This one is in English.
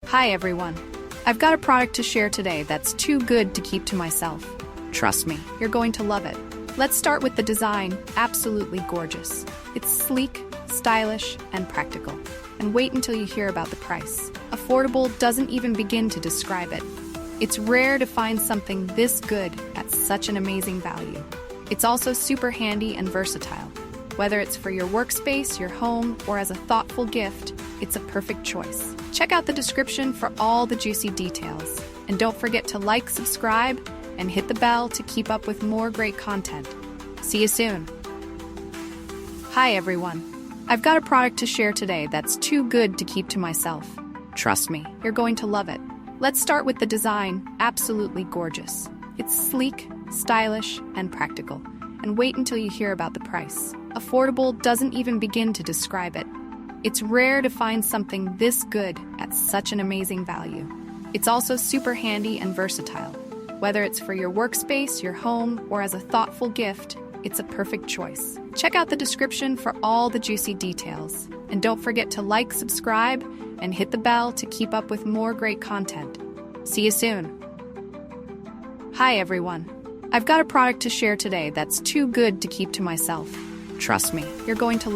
Hi everyone. I've got a product to share today that's too good to keep to myself. Trust me, you're going to love it. Let's start with the design, absolutely gorgeous. It's sleek, stylish, and practical. And wait until you hear about the price. Affordable doesn't even begin to describe it. It's rare to find something this good at such an amazing value. It's also super handy and versatile. Whether it's for your workspace, your home, or as a thoughtful gift, it's a perfect choice. Check out the description for all the juicy details. And don't forget to like, subscribe, and hit the bell to keep up with more great content. See you soon. Hi everyone. I've got a product to share today that's too good to keep to myself. Trust me, you're going to love it. Let's start with the design, absolutely gorgeous. It's sleek, stylish, and practical. And wait until you hear about the price. Affordable doesn't even begin to describe it. It's rare to find something this good at such an amazing value. It's also super handy and versatile. Whether it's for your workspace, your home, or as a thoughtful gift, it's a perfect choice. Check out the description for all the juicy details. And don't forget to like, subscribe, and hit the bell to keep up with more great content. See you soon. Hi everyone. I've got a product to share today that's too good to keep to myself. Trust me, you're going to